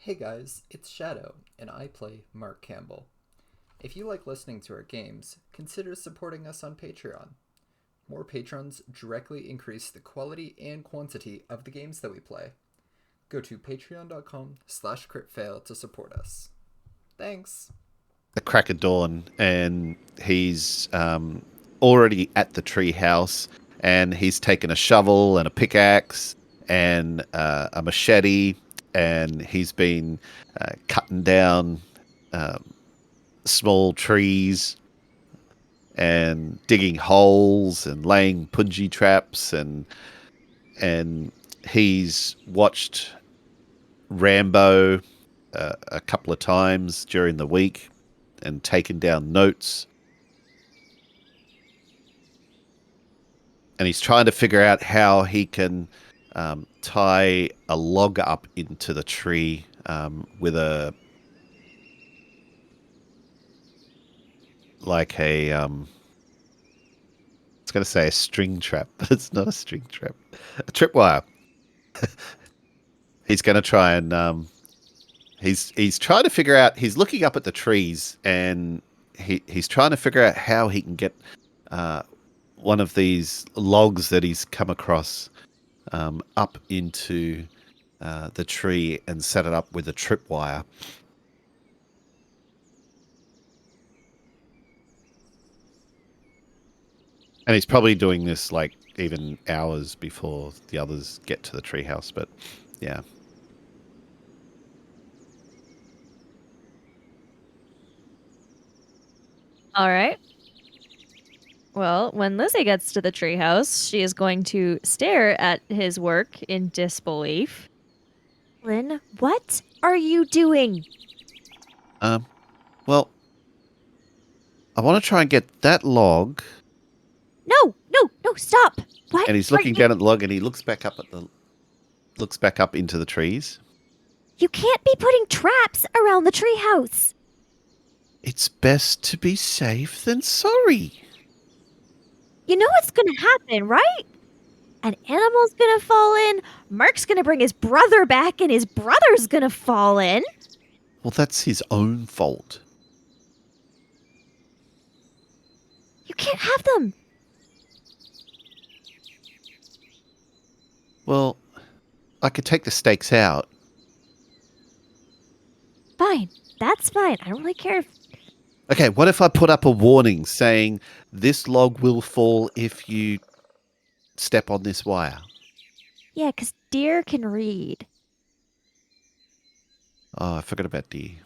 Hey guys, it's Shadow, and I play Mark Campbell. If you like listening to our games, consider supporting us on Patreon. More patrons directly increase the quality and quantity of the games that we play. Go to patreon.com/critfail to support us. Thanks! The crack of dawn, and he's already at the tree house, and he's taken a shovel and a pickaxe and a machete, and he's been cutting down small trees and digging holes and laying punji traps, and he's watched Rambo a couple of times during the week and taken down notes. And he's trying to figure out how he can tie a log up into the tree with a like a it's going to say a string trap, but it's not a string trap. A tripwire. He's going to try and he's trying to figure out. He's looking up at the trees, and he's trying to figure out how he can get uh, one of these logs that he's come across up into the tree and set it up with a tripwire. And he's probably doing this like even hours before the others get to the treehouse. But yeah, All right. Well, when Lizzie gets to the treehouse, she is going to stare at his work in disbelief. Lynn, what are you doing? um, well, I want to try and get that log. No, no, no, stop. What And he's are looking you? down at the log, and he looks back up into the trees. You can't be putting traps around the treehouse. It's best to be safe than sorry. You know what's gonna happen, right? An animal's gonna fall in, Mark's gonna bring his brother back, and his brother's gonna fall in. Well, that's his own fault. You can't have them. Well, I could take the stakes out. Fine, that's fine. I don't really care if. Okay, what if I put up a warning saying this log will fall if you step on this wire? Yeah, 'cause deer can read. Oh, I forgot about D.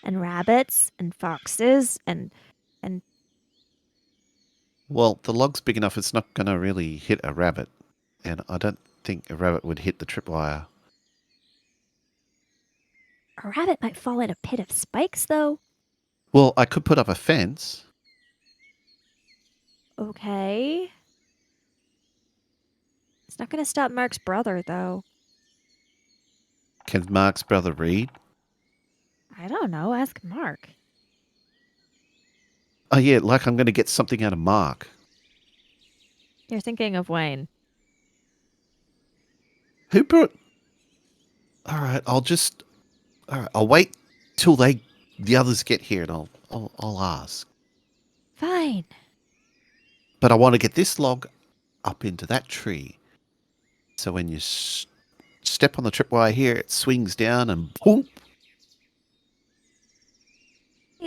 And rabbits, and foxes, and Well, the log's big enough, it's not going to really hit a rabbit. And I don't think a rabbit would hit the tripwire. a rabbit might fall in a pit of spikes, though. Well, I could put up a fence. Okay. It's not gonna stop Mark's brother, though. Can Mark's brother read? I don't know. Ask Mark. Oh, yeah, like I'm going to get something out of Mark. You're thinking of Wayne. Who brought... All right, I'll wait till the others get here, and I'll ask. Fine. But I want to get this log up into that tree. So when you step on the tripwire here, it swings down and boom.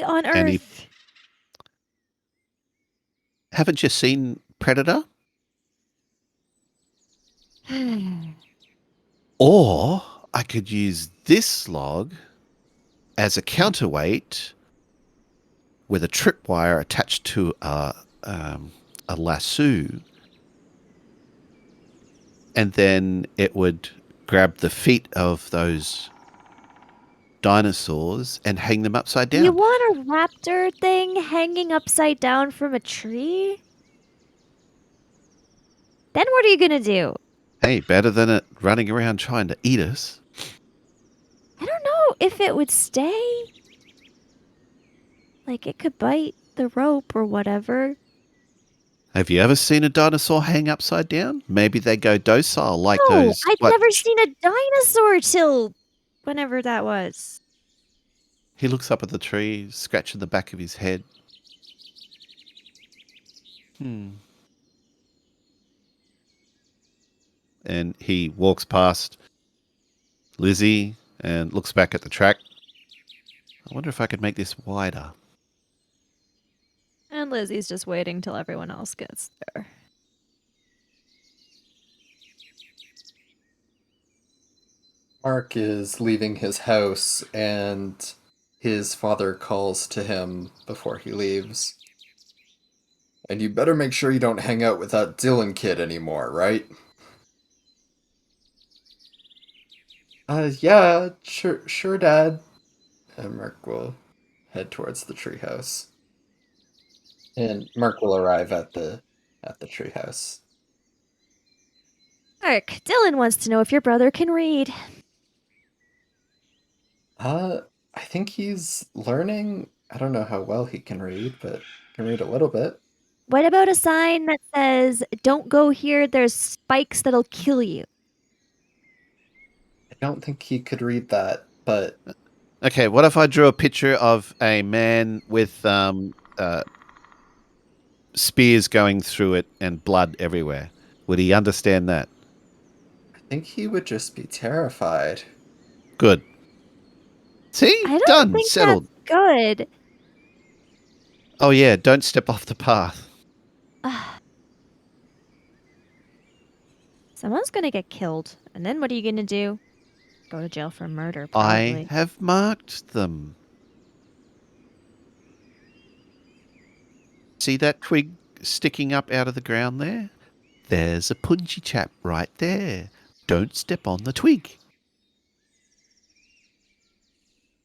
On And Earth. haven't you seen Predator? Or I could use this log as a counterweight with a tripwire attached to a lasso, and then it would grab the feet of those dinosaurs and hang them upside down. You want a raptor thing hanging upside down from a tree? Then what are you gonna do? Hey, better than it running around trying to eat us. I don't know if it would stay. Like, it could bite the rope or whatever. Have you ever seen a dinosaur hang upside down? Maybe they go docile like No, those. I'd never seen a dinosaur till whenever that was. He looks up at the tree, scratching the back of his head. And he walks past Lizzie and looks back at the track. I wonder if I could make this wider. And Lizzie's just waiting till everyone else gets there. Mark is leaving his house, and his father calls to him before he leaves. And you better make sure you don't hang out with that Dillon kid anymore, right? Yeah, sure, Dad. And Mark will head towards the treehouse. And Mark will arrive at the treehouse. Mark, Dylan wants to know if your brother can read. I think he's learning. I don't know how well he can read, but he can read a little bit. What about a sign that says, "Don't go here, there's spikes that'll kill you"? I don't think he could read that, but Okay, what if I drew a picture of a man with spears going through it and blood everywhere? Would he understand that? I think he would just be terrified. Good. See? I don't Done. think Settled. that's good. Oh, yeah, don't step off the path. Someone's gonna get killed, and then what are you gonna do? Go to jail for murder, I probably. have marked them. See that twig sticking up out of the ground there? There's a punchy chap right there. Don't step on the twig.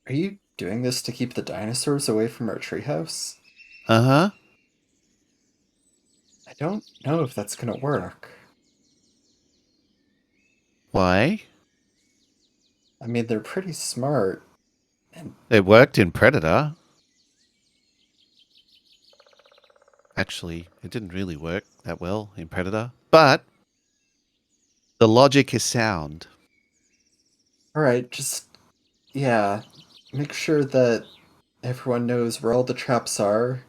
Are you doing this to keep the dinosaurs away from our treehouse? Uh-huh. I don't know if that's gonna work. Why? I mean, they're pretty smart. And It worked in Predator. Actually, it didn't really work that well in Predator. But the logic is sound. alright, just, yeah, make sure that everyone knows where all the traps are.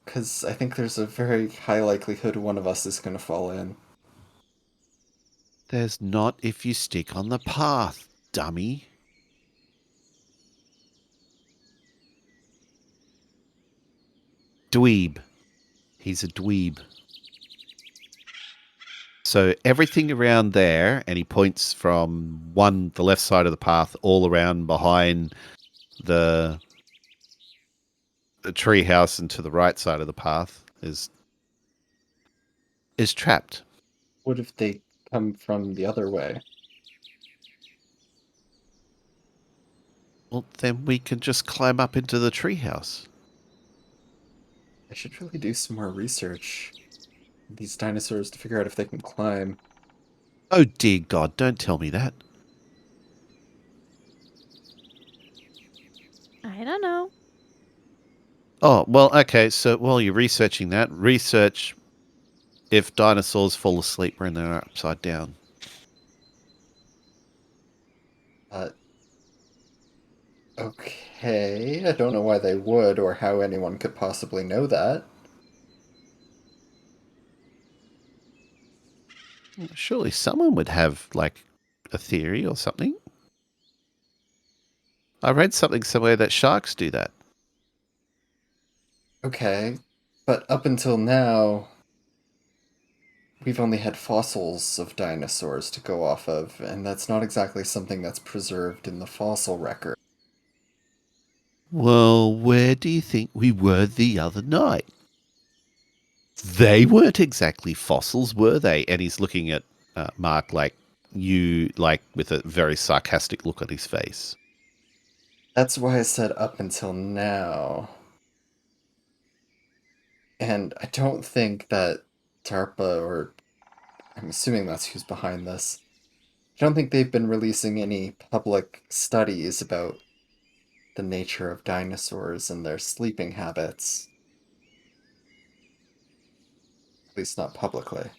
Because I think there's a very high likelihood one of us is gonna fall in. There's not if you stick on the path, dummy. Dweeb. He's a dweeb. So everything around there, and he points from the left side of the path all around behind the tree house and to the right side of the path is trapped. What if they come from the other way? Well, then we can just climb up into the treehouse. I should really do some more research on these dinosaurs to figure out if they can climb. Oh dear God! Don't tell me that. I don't know. Oh well, okay. So while you're researching that, research if dinosaurs fall asleep when they're upside down. Uh, okay, I don't know why they would or how anyone could possibly know that. Surely someone would have like a theory or something. I read something somewhere that sharks do that. Okay, but up until now, we've only had fossils of dinosaurs to go off of, and that's not exactly something that's preserved in the fossil record. Well, where do you think we were the other night? They weren't exactly fossils, were they? And he's looking at Mark like with a very sarcastic look on his face. That's why I said up until now. And I don't think that DARPA, or I'm assuming that's who's behind this, I don't think they've been releasing any public studies about the nature of dinosaurs and their sleeping habits. least not publicly.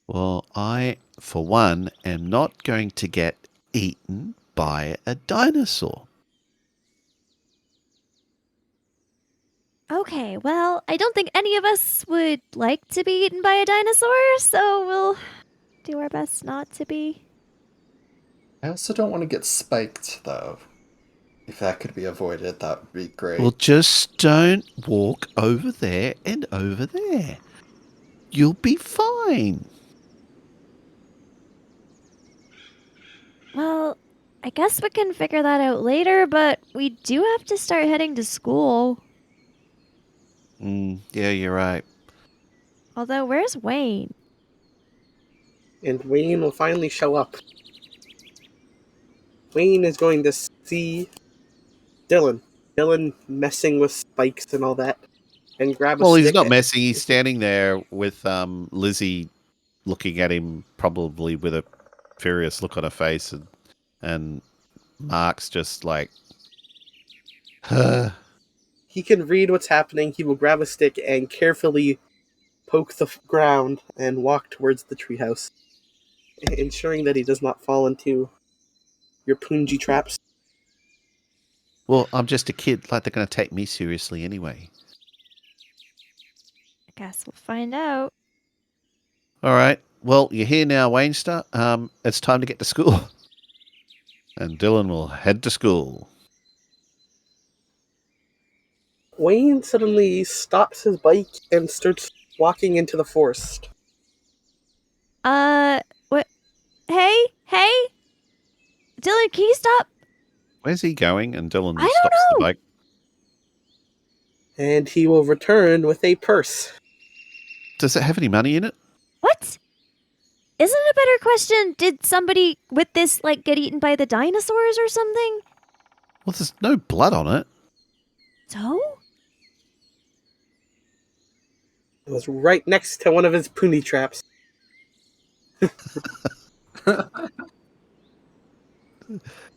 Well, I, for one, am not going to get eaten by a dinosaur. Okay, well, I don't think any of us would like to be eaten by a dinosaur, so we'll do our best not to be. I also don't want to get spiked, though. If that could be avoided, that would be great. Well, just don't walk over there and over there. You'll be fine. Well, I guess we can figure that out later, but we do have to start heading to school. Yeah, you're right. Although, where's Wayne? And Wayne will finally show up. Wayne is going to see Dillon. Dillon messing with spikes and all that. And grab a Well, stick. he's not messing. He's standing there with Lizzie looking at him probably with a furious look on her face. And Mark's just like, He can read what's happening. He will grab a stick and carefully poke the ground and walk towards the treehouse, ensuring that he does not fall into your punji traps. well, I'm just a kid. Like, they're going to take me seriously anyway. I guess we'll find out. All right. Well, you're here now, Waynster. It's time to get to school. And Dillon will head to school. Wayne suddenly stops his bike and starts walking into the forest. What? Hey? Dillon, can you stop? Where's he going? And Dillon I don't stops the know. bike. And he will return with a purse. Does it have any money in it? What? Isn't a better question, did somebody with this, get eaten by the dinosaurs or something? Well, there's no blood on it. So? It was right next to one of his puni traps.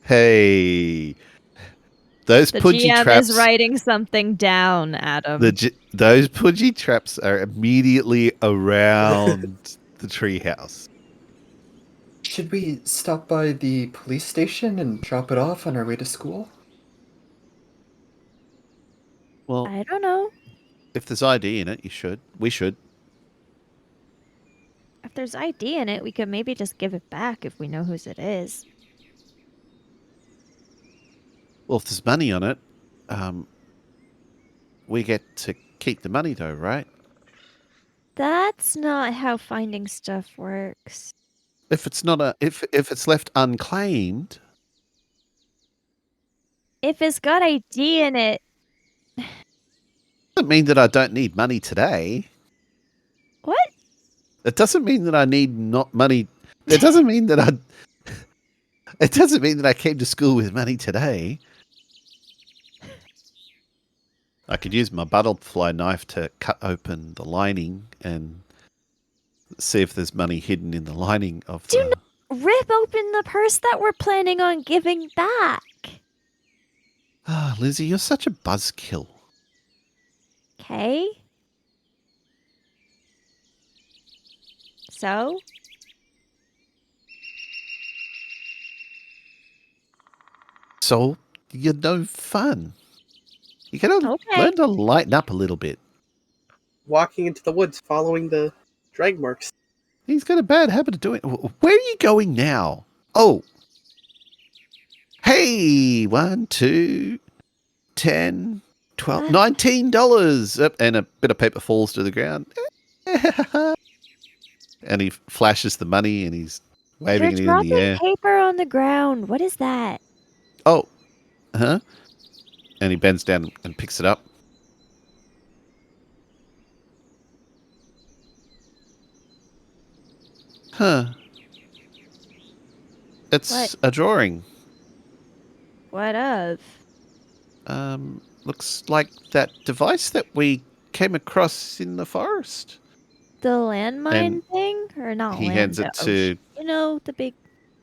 Hey, those The pudgy GM traps. is writing something down, Adam. Those pudgy traps are immediately around the treehouse. Should we stop by the police station and drop it off on our way to school? Well, I don't know. if there's ID in it, we should. If there's ID in it, we could maybe just give it back if we know whose it is. Well, if there's money on it, we get to keep the money though, right? That's not how finding stuff works. If it's not if it's left unclaimed, If it's got ID in it, doesn't mean that I don't need money today. what? It doesn't mean that I need not money. It doesn't mean that It doesn't mean that I came to school with money today. I could use my butterfly knife to cut open the lining and see if there's money hidden in the lining of Do the... Rip open the purse that we're planning on giving back. Ah, Lizzie, you're such a buzzkill. Okay. So? So you're no fun. You gotta Okay. learn to lighten up a little bit. Walking into the woods, following the drag marks. He's got a bad habit of doing it. Where are you going now? Oh. Hey, 1, 2, 10, 12, $19. And a bit of paper falls to the ground. And he flashes the money and he's waving it in You're the dropping air. paper on the ground. What is that? Oh. Huh? And he bends down and picks it up. Huh. It's What? a drawing. What of? Looks like that device that we came across in the forest. The landmine And thing? Or not he land, hands it the to- ocean. You know, the big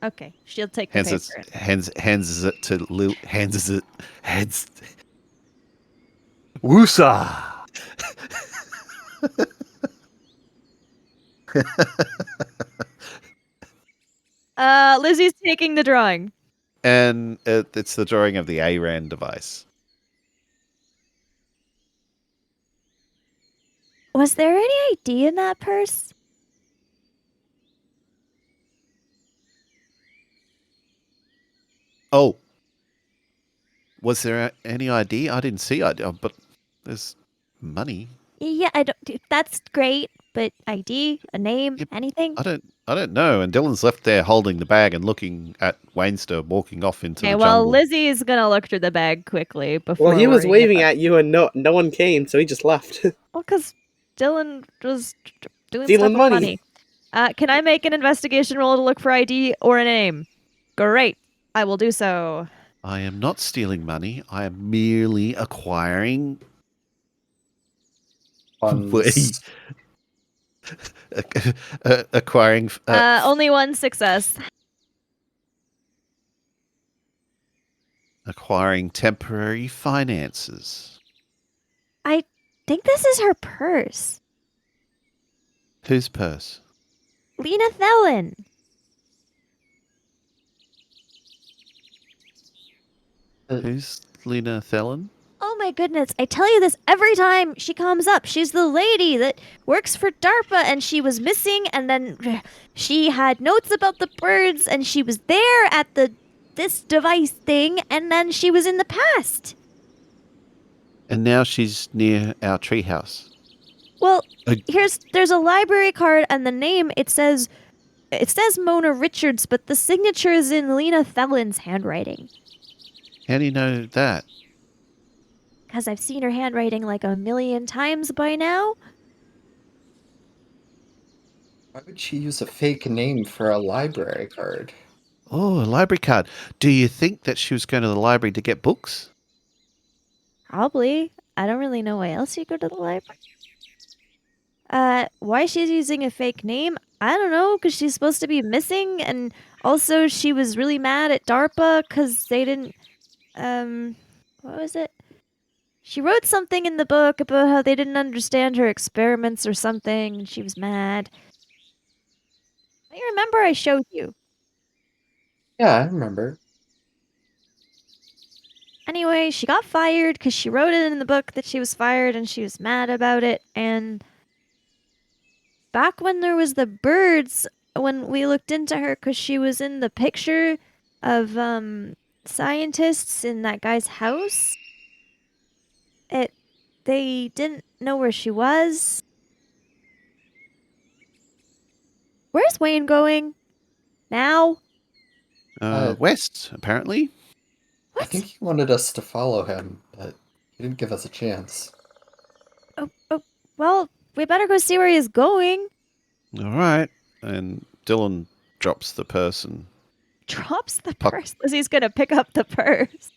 Okay, she'll take the paper. Hands it to Lil. Hands. Woosa. Lizzie's taking the drawing. And it's the drawing of the ARAN device. Was there any ID in that purse? Oh. Was there any ID? I didn't see ID, but there's money. Yeah, I don't. That's great, but ID, a name, Yep. anything? I don't know. And Dylan's left there holding the bag and looking at Wainster walking off into Okay, the well, jungle. Lizzie's gonna look through the bag quickly before. Well, he was worrying waving about- at you, and no one came, so he just left. Well, because Dillon was doing Stealing stuff with money. money. Can I make an investigation roll to look for ID or a name? Great, I will do so. I am not stealing money. I am merely acquiring Funds. acquiring Only one success. acquiring temporary finances. I think this is her purse. Whose purse? Lena Thelen. Who's Lena Thelen? Oh my goodness, I tell you this every time she comes up. She's the lady that works for DARPA and she was missing and then she had notes about the birds and she was there at this device thing and then she was in the past. And now she's near our treehouse. Well, Uh, there's a library card and the name it says Mona Richards, but the signature is in Lena Thelen's handwriting. How do you know that? Because I've seen her handwriting like a million times by now. Why would she use a fake name for a library card? Oh, a library card. Do you think that she was going to the library to get books? Probably. I don't really know why else you go to the library. Why she's using a fake name? I don't know, because she's supposed to be missing, and also she was really mad at DARPA because they didn't, what was it? She wrote something in the book about how they didn't understand her experiments or something, and she was mad. I remember I showed you. Yeah, I remember. Anyway, she got fired because she wrote it in the book that she was fired and she was mad about it. And back when there was the birds, when we looked into her because she was in the picture of scientists in that guy's house, they didn't know where she was. Where's Wayne going? Now? West, apparently. I think he wanted us to follow him, but he didn't give us a chance. Well, we better go see where he's going. All right. And Dylan drops the purse and Drops the Puck. purse. Lizzie's gonna pick up the purse.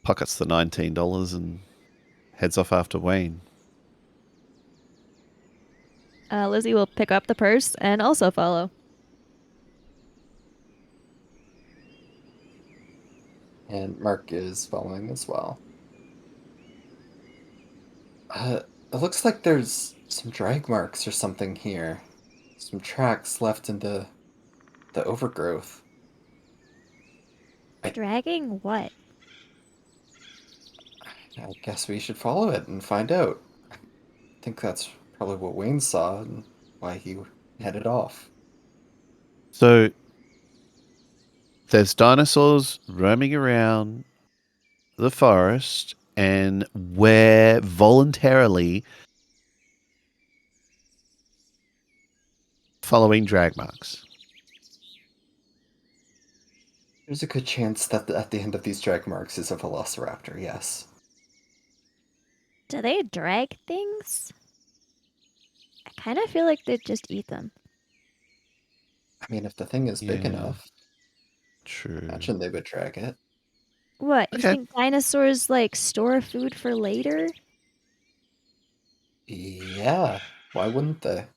pockets the $19 and heads off after Wayne. Lizzie will pick up the purse and also follow. And Mark is following as well. It looks like there's some drag marks or something here. Some tracks left in the overgrowth. Dragging what? I guess we should follow it and find out. I think that's probably what Wayne saw and why he headed off. So there's dinosaurs roaming around the forest, and we're voluntarily following drag marks. There's a good chance that at the end of these drag marks is a velociraptor, yes. Do they drag things? I kind of feel like they'd just eat them. I mean, if the thing is big Yeah. enough, True. imagine they would drag it. What? You Okay. think dinosaurs like store food for later? Yeah, why wouldn't they?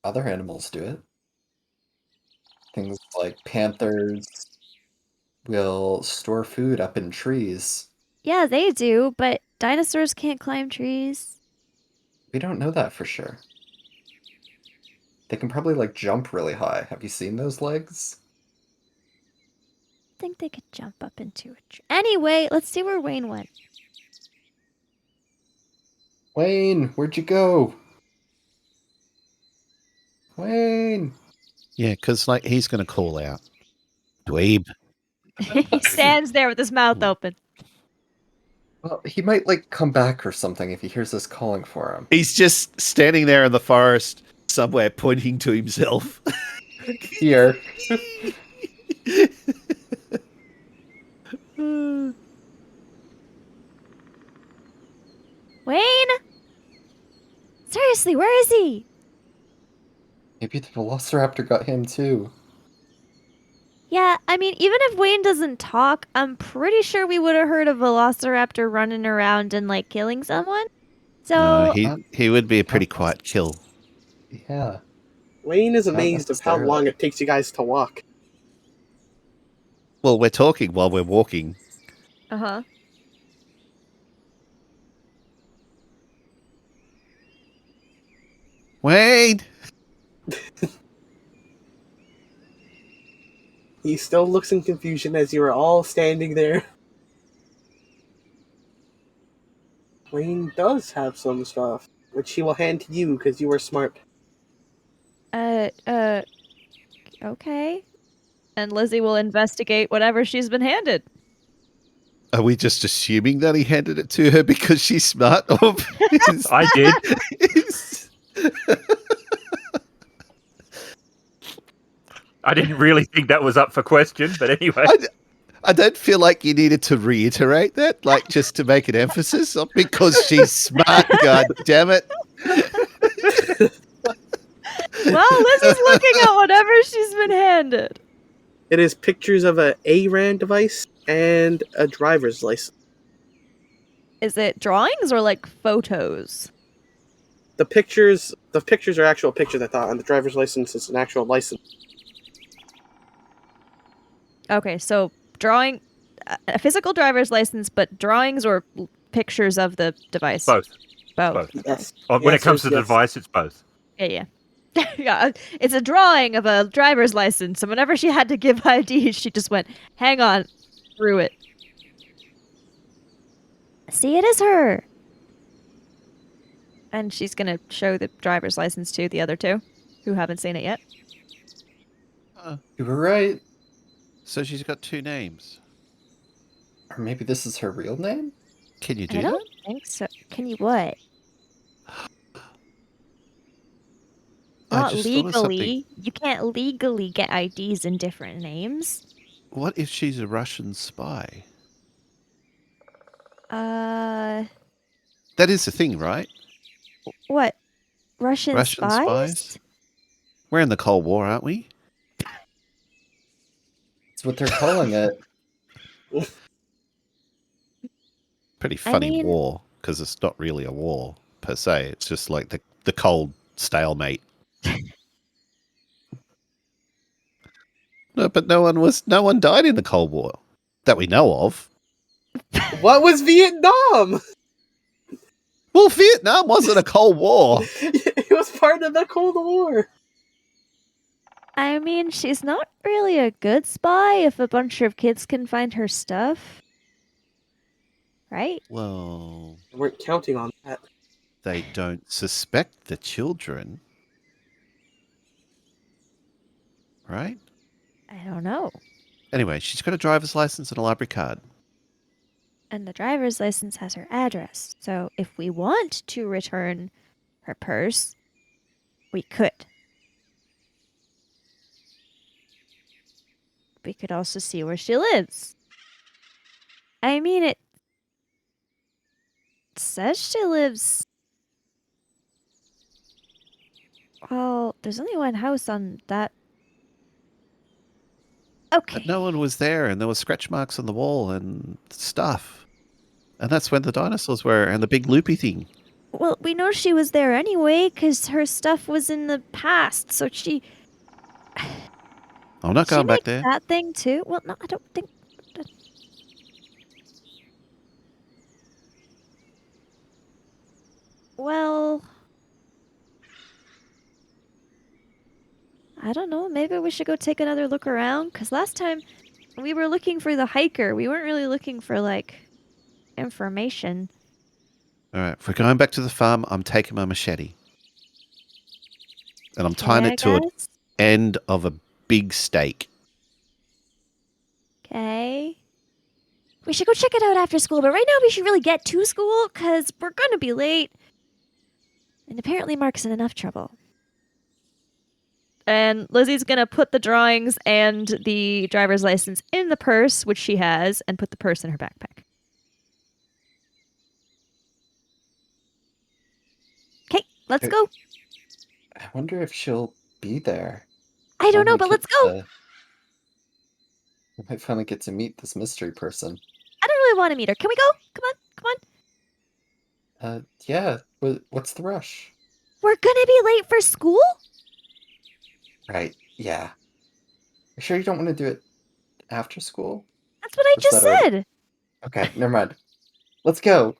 Other animals do it. Things like panthers will store food up in trees. Yeah, they do, but dinosaurs can't climb trees. We don't know that for sure. They can probably like jump really high. Have you seen those legs? I think they could jump up into a tree. Anyway, let's see where Wayne went. Wayne, where'd you go? Wayne! Yeah, because like he's going to call out, dweeb. He stands there with his mouth open. Well, he might like come back or something if he hears us calling for him. He's just standing there in the forest somewhere, pointing to himself. Here. Wayne? Seriously, where is he? Maybe the velociraptor got him too. Yeah, I mean, even if Wayne doesn't talk, I'm pretty sure we would have heard a velociraptor running around and like killing someone. So he would be a pretty quiet kill. Yeah. Wayne is Not amazed of how long necessarily. it takes you guys to walk. Well, we're talking while we're walking. Uh-huh. Wayne! He still looks in confusion as you are all standing there. Wayne does have some stuff, which he will hand to you because you are smart. Okay. And Lizzie will investigate whatever she's been handed. Are we just assuming that he handed it to her because she's smart? Or I did. I didn't really think that was up for question, but anyway. I don't feel like you needed to reiterate that, like just to make an emphasis because she's smart. God damn it! Well, Lizzie's looking at whatever she's been handed. It is pictures of a ARAN device and a driver's license. Is it drawings or like photos? The pictures are actual pictures, I thought, and the driver's license is an actual license. Okay, so drawing a physical driver's license, but drawings or pictures of the device? Both. Both. Yes. When The it comes answer to the is yes. device, it's both. Yeah. Yeah, it's a drawing of a driver's license, and whenever she had to give ID, she just went, hang on, through it. See, it is her. And she's going to show the driver's license to the other two who haven't seen it yet. You were right. So she's got two names. Or maybe this is her real name? Can you do I that? don't think so. Can you what? I Not just thought of something. legally. You can't legally get IDs in different names. What if she's a Russian spy? Uh, That is the thing, right? what? Russian spies? We're in the Cold War, aren't we? That's what they're calling it. Pretty funny mean- war, because it's not really a war per se. It's just like the cold stalemate. No, but no one died in the Cold War that we know of. What was Vietnam? Well, Vietnam wasn't a Cold War. It was part of the Cold War. I mean, she's not really a good spy if a bunch of kids can find her stuff. Right? Well, I weren't counting on that. they don't suspect the children, right? I don't know. Anyway, she's got a driver's license and a library card. And the driver's license has her address. So if we want to return her purse, we could. We could also see where she lives. I mean, it says she lives. Well, there's only one house on that. Okay. But no one was there, and there were scratch marks on the wall and stuff. And that's when the dinosaurs were, and the big loopy thing. Well, we know she was there anyway, because her stuff was in the past, so she... I'm not She going back makes there. that thing too. Well, no, I don't think. Well, I don't know. Maybe we should go take another look around. Cause last time we were looking for the hiker. We weren't really looking for like information. All right, if we're going back to the farm, I'm taking my machete. And I'm tying Okay, it to an guys. end of a big stake. Okay. We should go check it out after school, but right now we should really get to school because we're going to be late. And apparently Mark's in enough trouble. And Lizzie's gonna put the drawings and the driver's license in the purse, which she has, and put the purse in her backpack. Okay, let's go. I wonder if she'll be there. I don't know, Finally but get let's go. I might finally get to meet this mystery person. I don't really want to meet her. Can we go? Come on. Yeah. What's the rush? We're going to be late for school? Right. Yeah. You sure you don't want to do it after school? That's what I Was just that already- said. Okay, never mind. Let's go.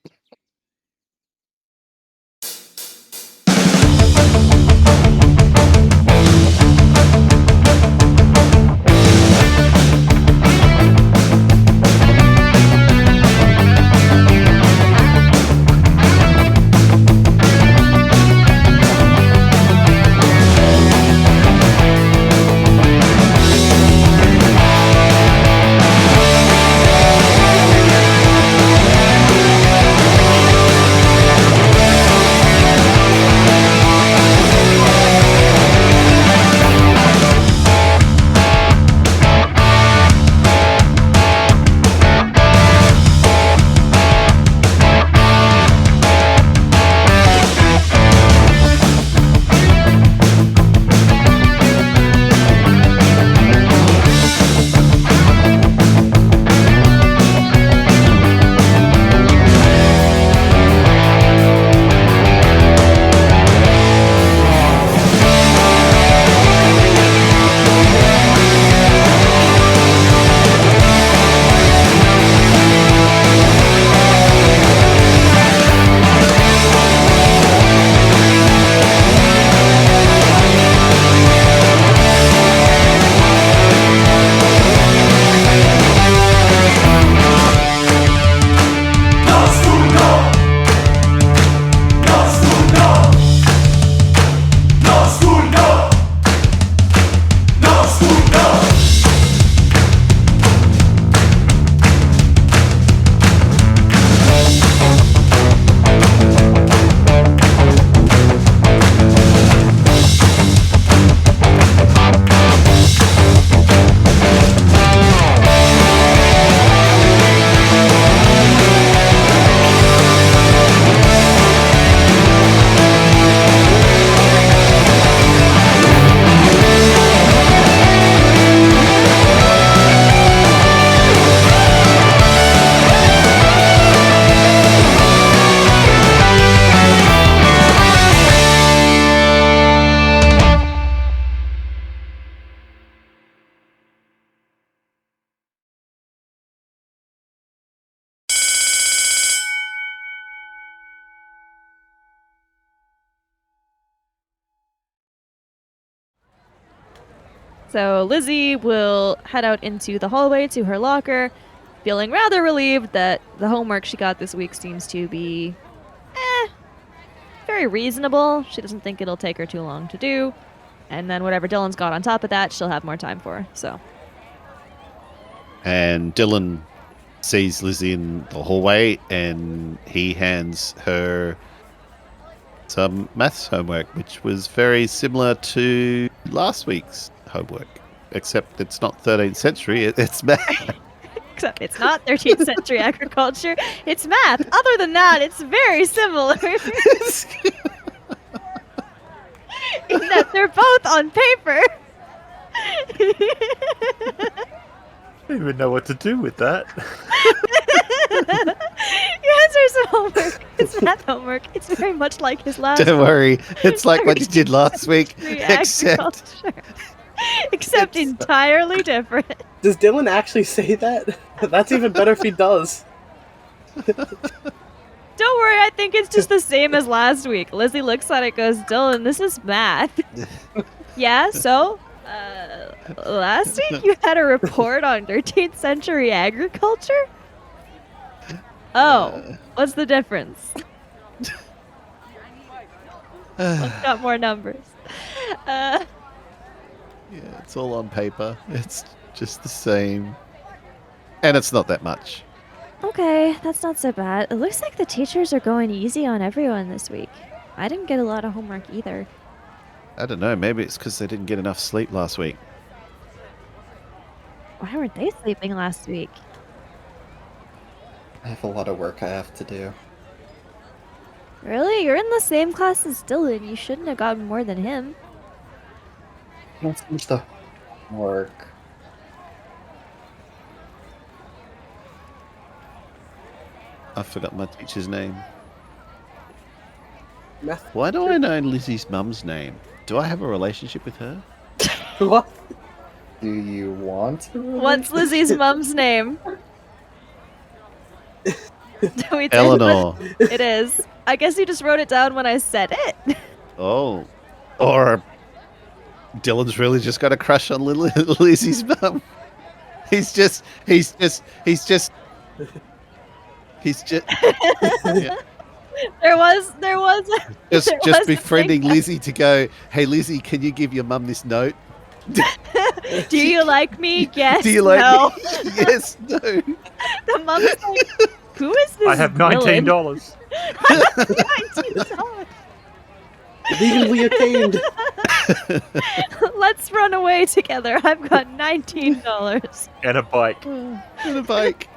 So Lizzie will head out into the hallway to her locker, feeling rather relieved that the homework she got this week seems to be very reasonable. She doesn't think it'll take her too long to do. And then whatever Dillon's got on top of that, she'll have more time for. So And Dillon sees Lizzie in the hallway and he hands her some maths homework, which was very similar to last week's homework, except it's not 13th century, it's math. except it's not 13th century agriculture, it's math. Other than that, it's very similar. In that they're both on paper. I don't even know what to do with that. Yes, there's some homework. It's math homework. It's very much like his last Don't worry, it's like what you did last week, century except agriculture. Except It's- entirely different. Does Dillon actually say that? That's even better if he does. Don't worry, I think it's just the same as last week. Lizzie looks at it, goes, Dylan, this is math. Yeah, so last week you had a report on 13th century agriculture? Oh, what's the difference? What's got more numbers? Yeah, it's all on paper. It's just the same. And it's not that much. Okay, that's not so bad. It looks like the teachers are going easy on everyone this week. I didn't get a lot of homework either. I don't know. Maybe it's because they didn't get enough sleep last week. Why weren't they sleeping last week? I have a lot of work I have to do. Really? You're in the same class as Dylan. You shouldn't have gotten more than him. Not so much the work. I forgot my teacher's name. Math. Why do I know Lizzie's mum's name? Do I have a relationship with her? What? Do you want to? What's Lizzie's mom's name? Do we take Eleanor. It is. I guess you just wrote it down when I said it. Oh. Or Dylan's really just got a crush on Lizzie's mum. He's just yeah. There was just a befriending thing. Lizzie to go, hey Lizzie, can you give your mum this note? Do you like me? Yes. Do you like no. me? Yes, no. The mom's like, who is this? I have villain? $19. $19. Legally attained. Let's run away together. I've got $19. And a bike. And a bike.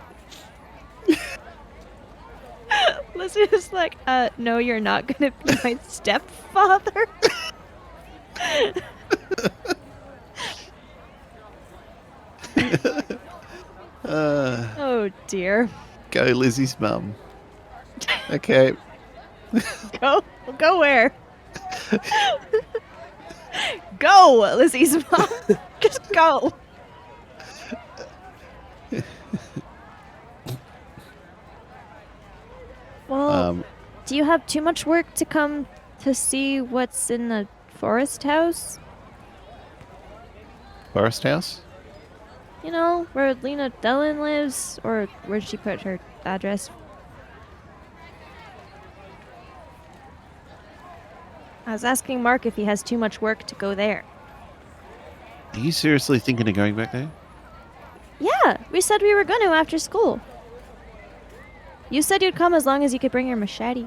Lizzie's just like, no, you're not gonna be my stepfather. Oh dear. Go Lizzie's mum. Okay. Go where? Go, Lizzie's mom. Just go. Well, do you have too much work to come to see what's in the forest house? Forest house? You know, where Lena Dillon lives? Or where'd she put her address? I was asking Mark if he has too much work to go there. Are you seriously thinking of going back there? Yeah, we said we were going to after school. You said you'd come as long as you could bring your machete.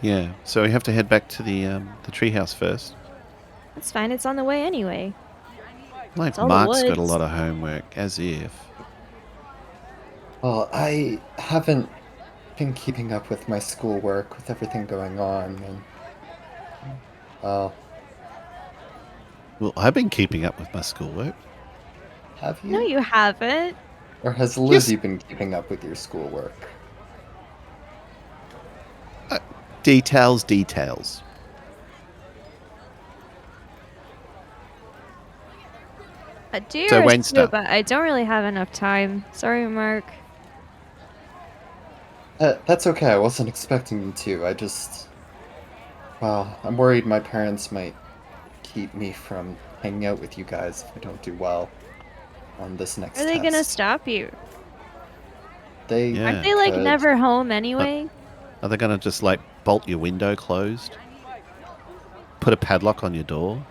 Yeah. So we have to head back to the treehouse first. That's fine, it's on the way anyway. Like all the Mark's got a woods. lot of homework, as if. Well, I haven't been keeping up with my schoolwork with everything going on, and well, Well, I've been keeping up with my schoolwork. have you? No, you haven't. Or has Lizzie been keeping up with your schoolwork? Details. I do So yours when's too, done? but I don't really have enough time. Sorry, Mark. That's okay. I wasn't expecting you to. I just, well, I'm worried my parents might keep me from hanging out with you guys if I don't do well on this next Are they test. gonna stop you? They Yeah. Aren't they like could. never home anyway? Are they going to just like bolt your window closed? Put a padlock on your door?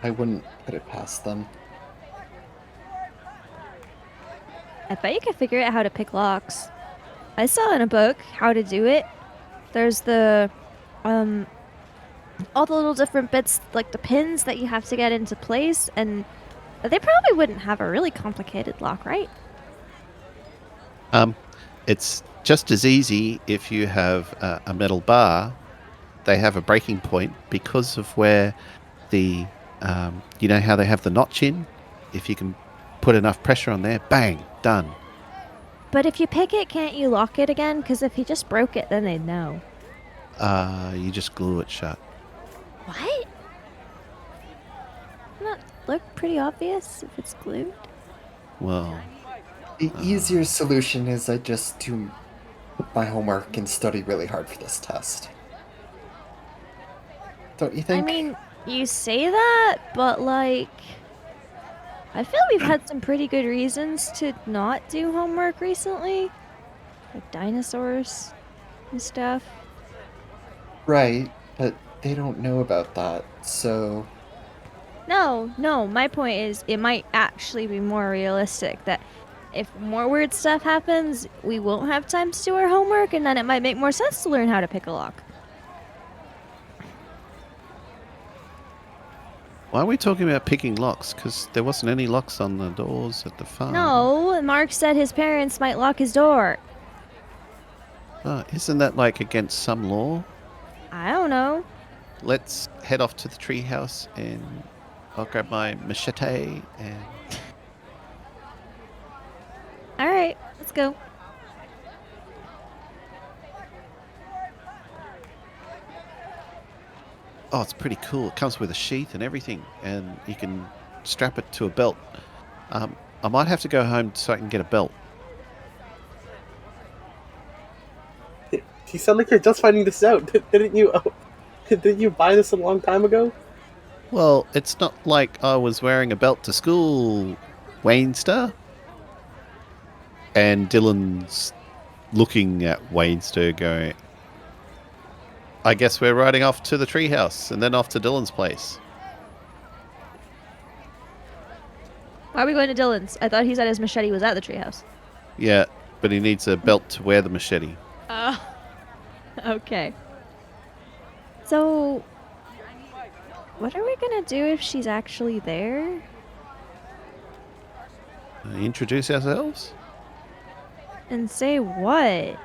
I wouldn't put it past them. I bet you can figure out how to pick locks. I saw in a book how to do it. There's the all the little different bits, like the pins that you have to get into place, and they probably wouldn't have a really complicated lock, right? It's just as easy if you have a metal bar. They have a breaking point because of where the, you know how they have the notch in? If you can put enough pressure on there, bang, done. But if you pick it, can't you lock it again? Because if you just broke it, then they'd know. You just glue it shut. What? look pretty obvious if it's glued? Well, The easier solution is I just do my homework and study really hard for this test. Don't you think? I mean, you say that, but like, I feel we've had some pretty good reasons to not do homework recently. Like dinosaurs and stuff. Right, but they don't know about that, so... No, my point is it might actually be more realistic that if more weird stuff happens, we won't have time to do our homework, and then it might make more sense to learn how to pick a lock. why are we talking about picking locks? Because there wasn't any locks on the doors at the farm. No, Mark said his parents might lock his door. Oh, isn't that like against some law? I don't know. Let's head off to the treehouse and I'll grab my machete and... Alright, let's go. Oh, it's pretty cool. It comes with a sheath and everything, and you can strap it to a belt. I might have to go home so I can get a belt. You sound like you're just finding this out. Didn't you buy this a long time ago? Well, it's not like I was wearing a belt to school, Waynster. And Dillon's looking at Waynster going, I guess we're riding off to the treehouse and then off to Dillon's place. Why are we going to Dillon's? I thought he said his machete was at the treehouse. Yeah, but he needs a belt to wear the machete. Oh. Okay. So, what are we gonna do if she's actually there? Introduce ourselves? And say what?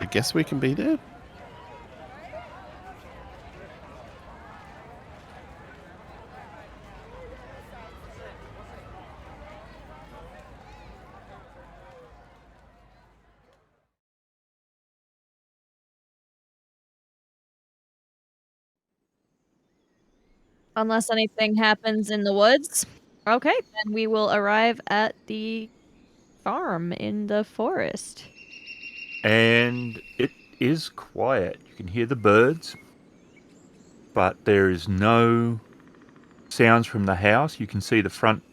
I guess we can be there. Unless anything happens in the woods. Okay, then we will arrive at the farm in the forest. And it is quiet. You can hear the birds, but there is no sounds from the house. You can see the front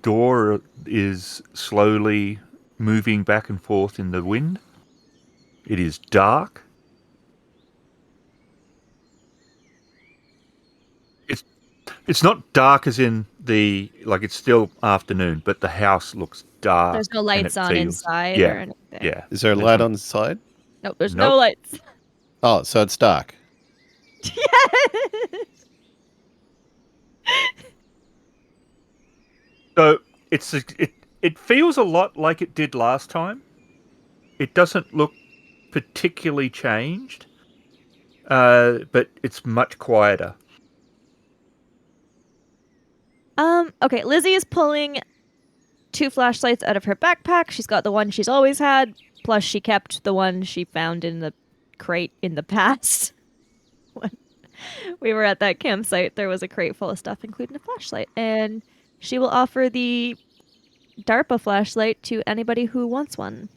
door is slowly moving back and forth in the wind. It is dark. It's not dark as in it's still afternoon, but the house looks dark. There's no lights on inside yeah, or anything. Yeah. Is there a light on the side? Nope, there's Nope. no lights. Oh, so it's dark. So it feels a lot like it did last time. It doesn't look particularly changed, but it's much quieter. Okay, Lizzie is pulling 2 flashlights out of her backpack. She's got the one she's always had, plus she kept the one she found in the crate in the past. When we were at that campsite, there was a crate full of stuff, including a flashlight. And she will offer the DARPA flashlight to anybody who wants one.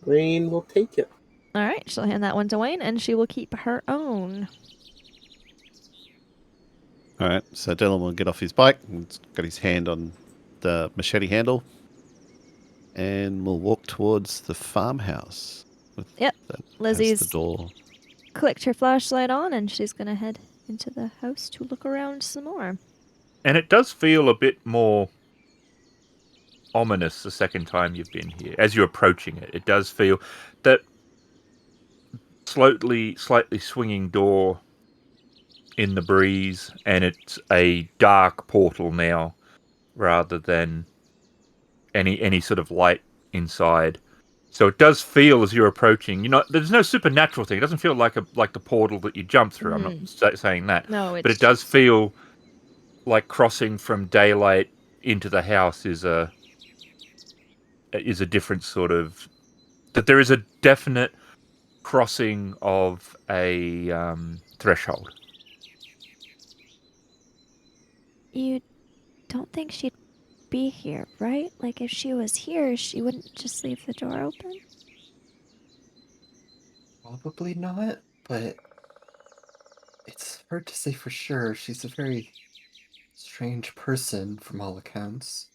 Wayne will take it. Alright, she'll hand that one to Wayne, and she will keep her own. All right, so Dillon will get off his bike and he's got his hand on the machete handle, and we'll walk towards the farmhouse. Yep, Lizzie's the door. clicked her flashlight on, and she's gonna head into the house to look around some more. And it does feel a bit more ominous the second time you've been here. As you're approaching it, it does feel that slightly swinging door in the breeze, and it's a dark portal now rather than any sort of light inside. So it does feel as you're approaching, there's no supernatural thing. It doesn't feel like the portal that you jump through. I'm not saying that. No, but it does feel like crossing from daylight into the house is a different sort of, that there is a definite crossing of a threshold. You don't think she'd be here, right? Like, if she was here, she wouldn't just leave the door open? Probably not, but it's hard to say for sure. She's a very strange person from all accounts.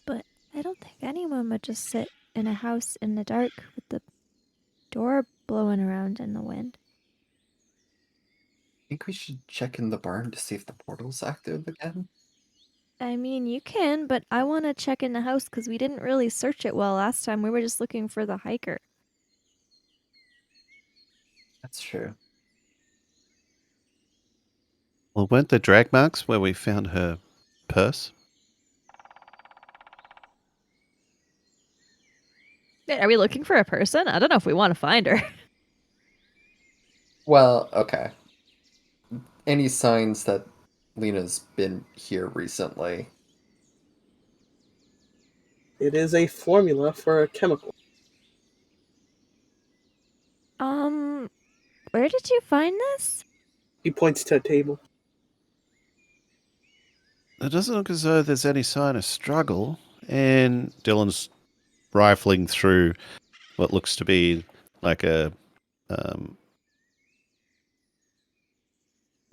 But I don't think anyone would just sit in a house in the dark with the door blowing around in the wind. I think we should check in the barn to see if the portal's active again. I mean, you can, but I want to check in the house because we didn't really search it well last time. We were just looking for the hiker. That's true. Well, weren't the drag marks where we found her purse? Wait, are we looking for a person? I don't know if we want to find her. Well, okay. Any signs that Lena's been here recently? It is a formula for a chemical. Where did you find this? He points to a table. It doesn't look as though there's any sign of struggle, and Dillon's rifling through what looks to be like a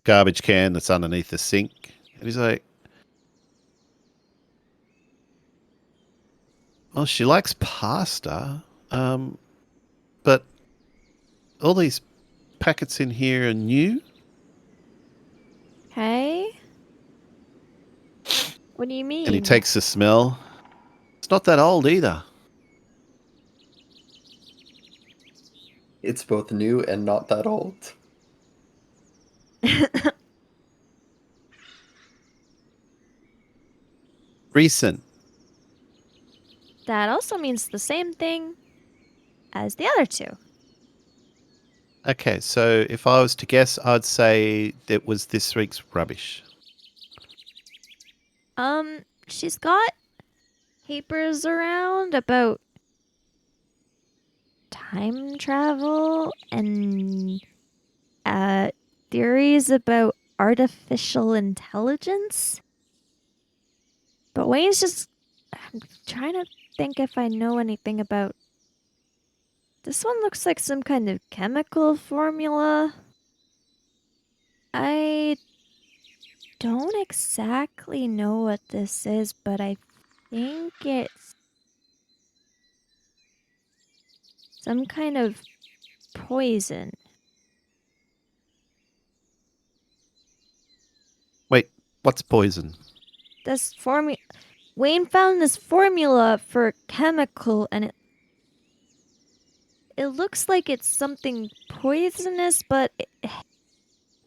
garbage can that's underneath the sink. And he's like, well, she likes pasta, but all these packets in here are new. Hey? What do you mean? And he takes the smell. It's not that old either. It's both new and not that old. Recent. That also means the same thing as the other two. Okay, so if I was to guess, I'd say it was this week's rubbish. She's got papers around about time travel and theories about artificial intelligence. But Wayne's just... I'm trying to think if I know anything about... This one looks like some kind of chemical formula. I don't exactly know what this is, but I think it's some kind of poison. Wait, what's poison? This Wayne found this formula for a chemical, and it looks like it's something poisonous, but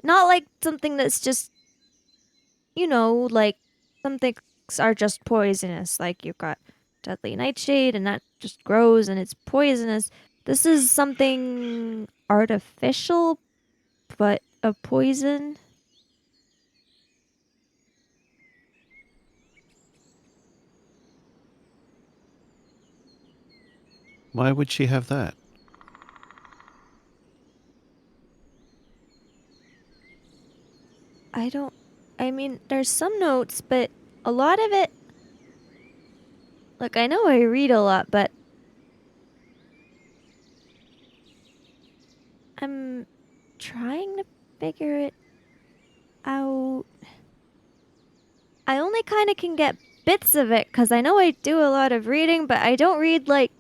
not like something that's just, like some things are just poisonous. Like you've got deadly nightshade, and that just grows and it's poisonous. This is something artificial, but a poison. Why would she have that? I mean, there's some notes, but a lot of it... Look, I know I read a lot, but I'm trying to figure it out. I only kind of can get bits of it because I know I do a lot of reading, but I don't read like,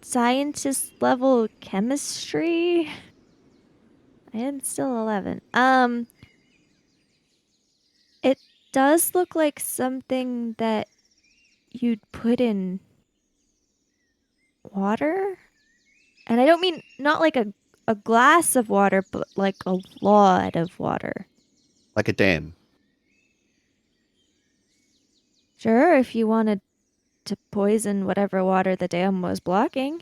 scientist level chemistry. I am still 11. It does look like something that you'd put in water. And I don't mean not like a glass of water, but like a lot of water. Like a dam. Sure, if you wanted to poison whatever water the dam was blocking.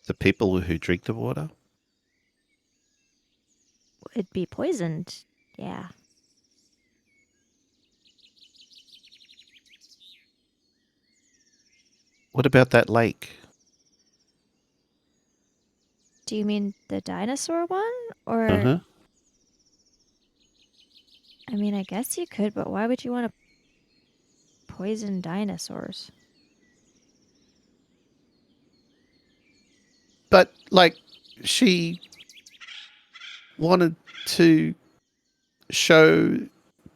The people who drink the water? Would be poisoned. Yeah. What about that lake? Do you mean the dinosaur one? Or, Uh-huh. I mean, I guess you could, but why would you want to poison dinosaurs? But, like, she wanted to show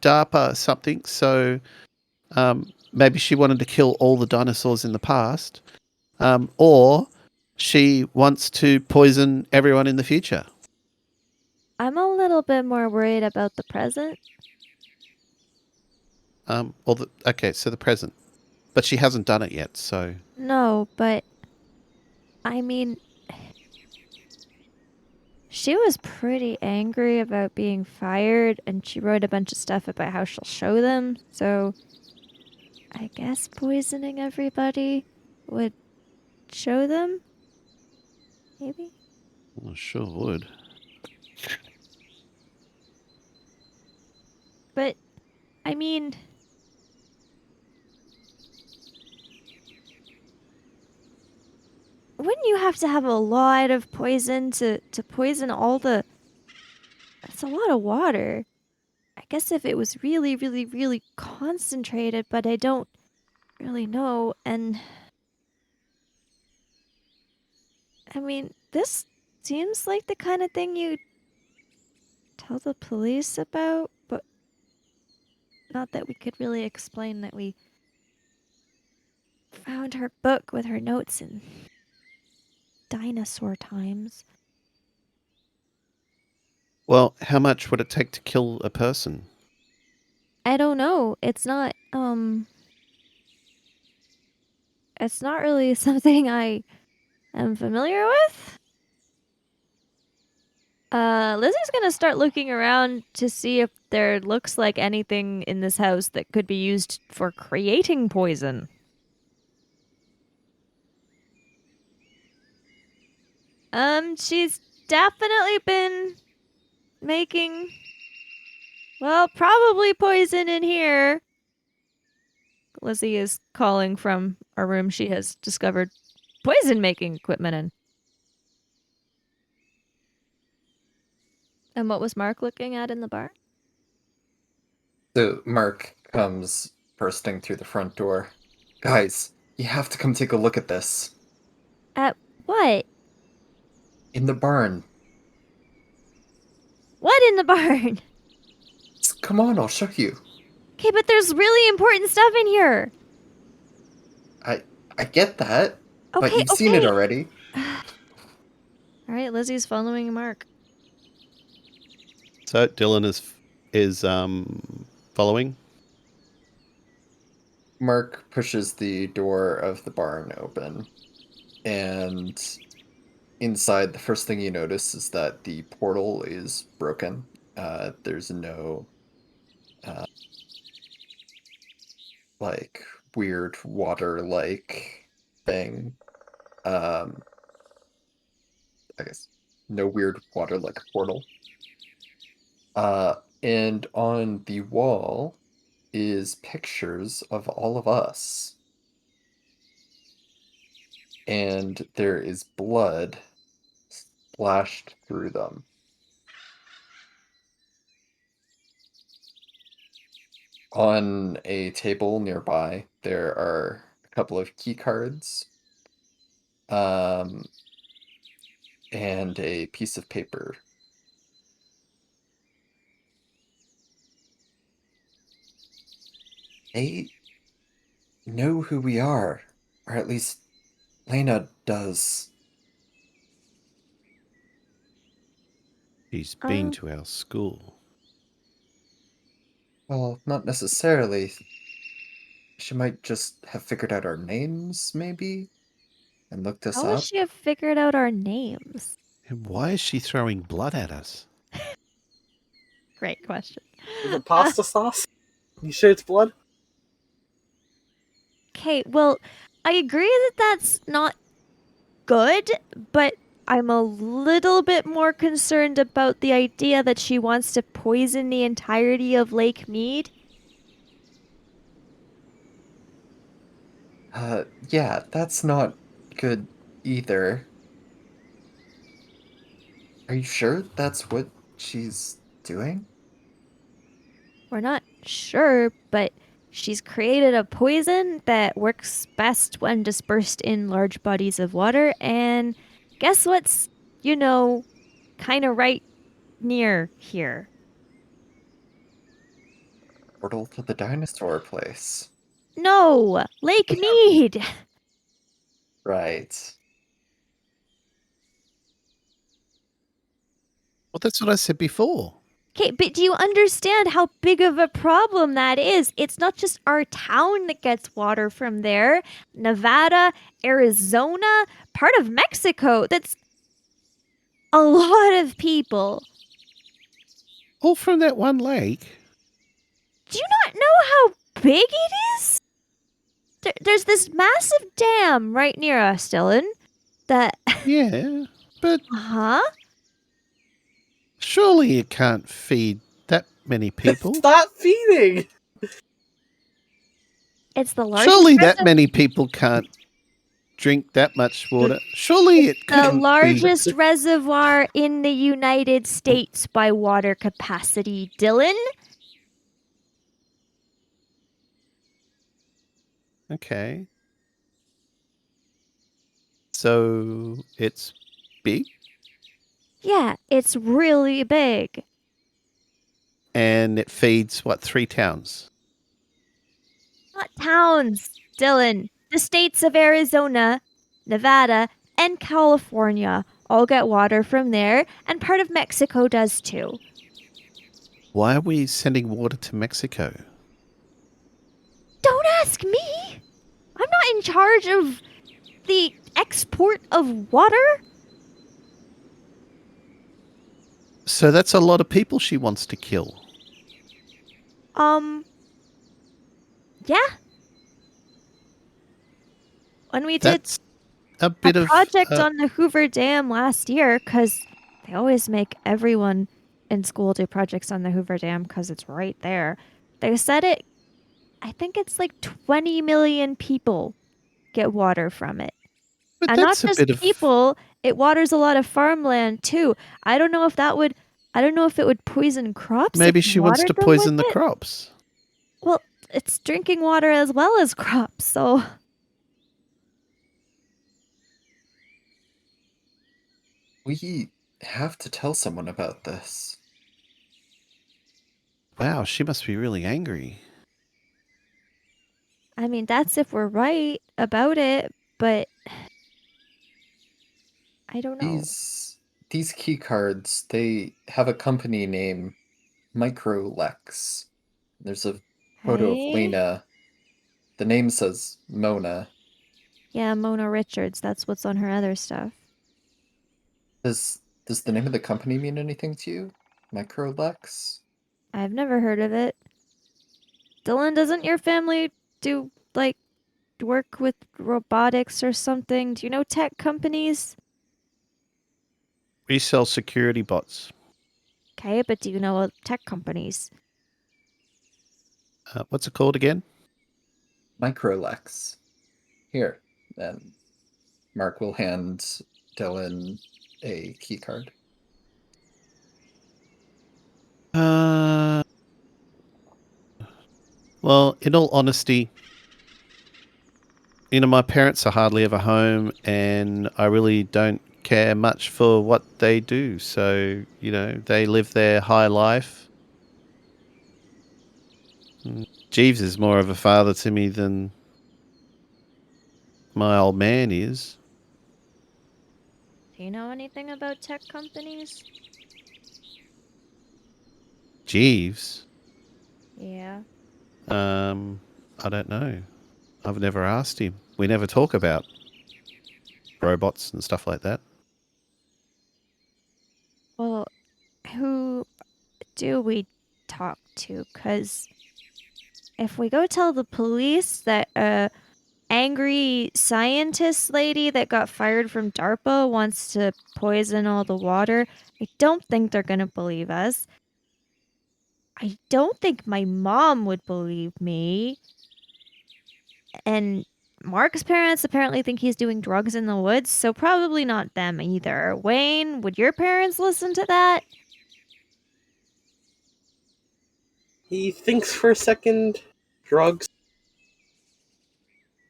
DARPA something, so maybe she wanted to kill all the dinosaurs in the past, or she wants to poison everyone in the future. I'm a little bit more worried about the present. Okay, so the present. But she hasn't done it yet, so... No, but I mean, she was pretty angry about being fired, and she wrote a bunch of stuff about how she'll show them. So I guess poisoning everybody would show them? Maybe? Well, sure would. But, I mean, wouldn't you have to have a lot of poison to poison all the... That's a lot of water. I guess if it was really, really, really concentrated, but I don't really know. And I mean, this seems like the kind of thing you tell the police about, but not that we could really explain that we found her book with her notes in dinosaur times. Well, how much would it take to kill a person? I don't know. It's not really something I am familiar with. Lizzie's gonna start looking around to see if there looks like anything in this house that could be used for creating poison. She's definitely been making, well, probably poison in here. Lizzie is calling from a room she has discovered poison making equipment in. And what was Mark looking at in the bar? So Mark comes bursting through the front door. Guys, you have to come take a look at this. At what? In the barn. What in the barn? Just come on, I'll show you. Okay, but there's really important stuff in here. I get that, but Okay, you've seen it already. All right, Lizzie's following Mark. So Dillon is following. Mark pushes the door of the barn open, and inside, the first thing you notice is that the portal is broken. There's no like weird water-like thing. I guess no weird water-like portal. And on the wall is pictures of all of us. And there is blood splashed through them. On a table nearby, there are a couple of key cards, and a piece of paper. They know who we are, or at least Lena does. She's been to our school. Well, not necessarily. She might just have figured out our names, maybe, and looked us How would up. she have figured out our names? And why is she throwing blood at us? Great question. Is it pasta sauce? You sure it's blood? Okay, well, I agree that that's not good, but I'm a little bit more concerned about the idea that she wants to poison the entirety of Lake Mead. Yeah, that's not good either. Are you sure that's what she's doing? We're not sure, but she's created a poison that works best when dispersed in large bodies of water. And guess what's, kind of right near here? Portal to the dinosaur place. No, Lake Mead. Right. Well, that's what I said before. Okay, but do you understand how big of a problem that is? It's not just our town that gets water from there. Nevada, Arizona, part of Mexico. That's a lot of people. All from that one lake. Do you not know how big it is? There's this massive dam right near us, Dillon. That. Yeah, but Huh? surely it can't feed that many people. Stop feeding! It's the largest. Surely that many people can't drink that much water. Surely it The couldn't largest reservoir in the United States by water capacity, Dillon. be. Okay. So it's big Yeah, it's really big. and it feeds, what, 3 towns? Not towns, Dillon. The states of Arizona, Nevada, and California all get water from there, and part of Mexico does too. Why are we sending water to Mexico? Don't ask me! I'm not in charge of the export of water. So that's a lot of people she wants to kill. Yeah. When we did That's a bit a of project on the Hoover Dam last year, because they always make everyone in school do projects on the Hoover Dam because it's right there. They said I think it's like 20 million people get water from it. but And not that's a just bit of people, it waters a lot of farmland too. I don't know if it would poison crops. maybe if you she wants watered to them poison with the it. crops. Well, it's drinking water as well as crops, so. We have to tell someone about this. Wow, she must be really angry. I mean, that's if we're right about it, but I don't know. These key cards, they have a company name, Microlex. There's a photo of Hey? Lena. The name says Mona. Yeah, Mona Richards. That's what's on her other stuff. Does the name of the company mean anything to you? Microlex? I've never heard of it. Dylan, doesn't your family do, like, work with robotics or something? Do you know tech companies? We sell security bots. Okay, but do you know tech companies? What's it called again? Microlex. Here. And Mark will hand Dylan a key card. Well, in all honesty, my parents are hardly ever home, and I really don't care much for what they do. So, they live their high life. Jeeves is more of a father to me than my old man is. Do you know anything about tech companies? Jeeves? Yeah. I don't know. I've never asked him. We never talk about robots and stuff like that. Well, who do we talk to? Because if we go tell the police that angry scientist lady that got fired from DARPA wants to poison all the water, I don't think they're gonna believe us. I don't think my mom would believe me. And Mark's parents apparently think he's doing drugs in the woods, so probably not them either. Wayne, would your parents listen to that? He thinks for a second. Drugs.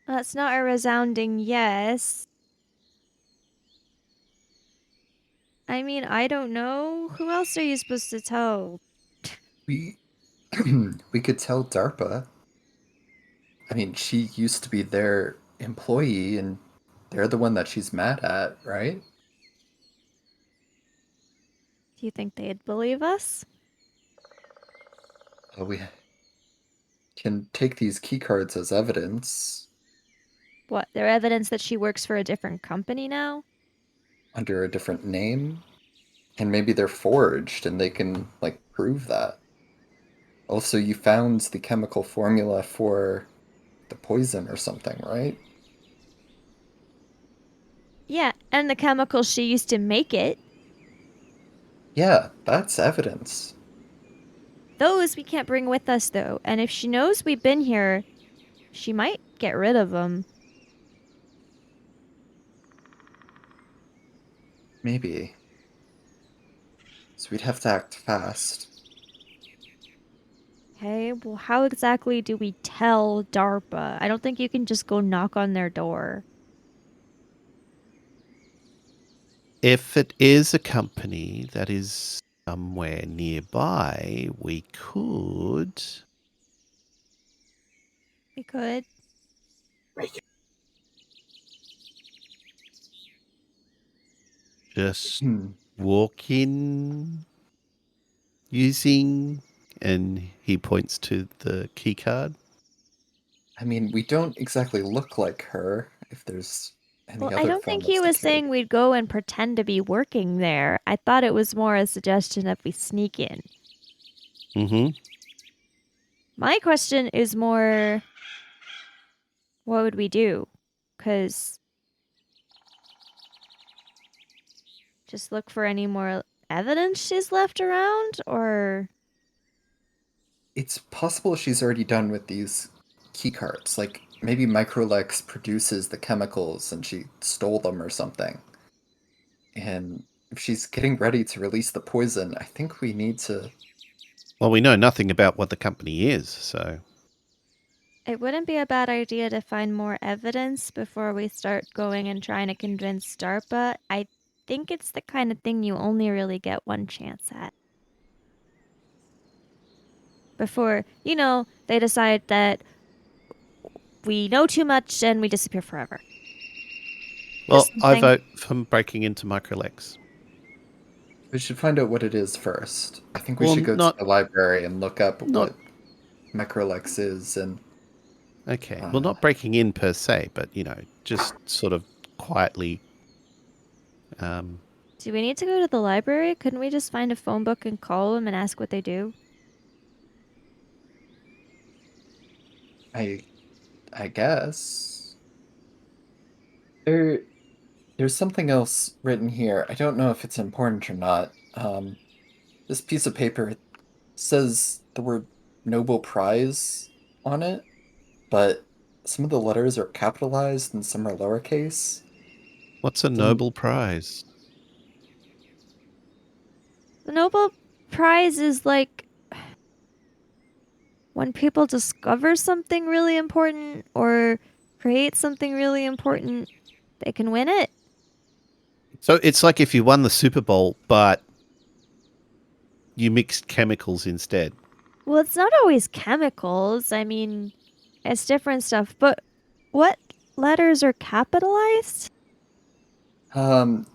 That's not a resounding yes. I mean, I don't know. Who else are you supposed to tell? We we could tell DARPA. I mean, she used to be their employee, and they're the one that she's mad at, right? Do you think they'd believe us? We can take these key cards as evidence What, they're evidence that she works for a different company now? under a different name, and maybe they're forged and they can, like, prove that. Also, you found the chemical formula for the poison or something, right? Yeah, and the chemicals she used to make it. Yeah, that's evidence. Those we can't bring with us, though, and if she knows we've been here, she might get rid of them. Maybe. So we'd have to act fast. Okay, well, how exactly do we tell DARPA? I don't think you can just go knock on their door. If it is a company that is somewhere nearby, we could. We could. Just Hmm. walk in using, and he points to the key card. I mean, we don't exactly look like her, if there's any Well, other I don't think he was prognosticated. saying we'd go and pretend to be working there. I thought it was more a suggestion that we sneak in. Mm-hmm. My question is more, what would we do? Because just look for any more evidence she's left around, or It's possible she's already done with these key cards. Like, maybe Microlex produces the chemicals and she stole them or something. And if she's getting ready to release the poison, I think we need to... Well, we know nothing about what the company is, so it wouldn't be a bad idea to find more evidence before we start going and trying to convince DARPA. I think it's the kind of thing you only really get one chance at. Before, they decide that we know too much and we disappear forever. well, Just I something. vote for breaking into Microlex. We should find out what it is first. I think we Well, should go not to the library and look up not what Microlex is and... okay. Well, not breaking in per se, but just sort of quietly. Do we need to go to the library? Couldn't we just find a phone book and call them and ask what they do? I guess. There's something else written here. I don't know if it's important or not. This piece of paper says the word Nobel Prize on it, but some of the letters are capitalized and some are lowercase. What's a Nobel Prize? The Nobel Prize is like when people discover something really important or create something really important, they can win it. So it's like if you won the Super Bowl, but you mixed chemicals instead. Well, it's not always chemicals. I mean, it's different stuff. But what letters are capitalized? N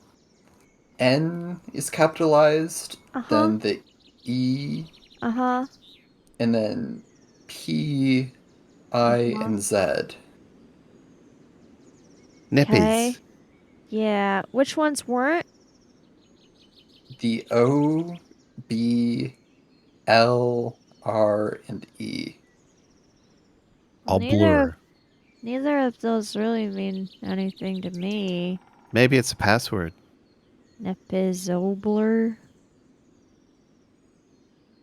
is capitalized, Uh-huh. then the E, Uh-huh. and then P, I, and Z. Okay. Neppies. Yeah. Which ones weren't? The O, B, L, R, and E. Well, Oblur. neither of those really mean anything to me. Maybe it's a password. Nepizobler.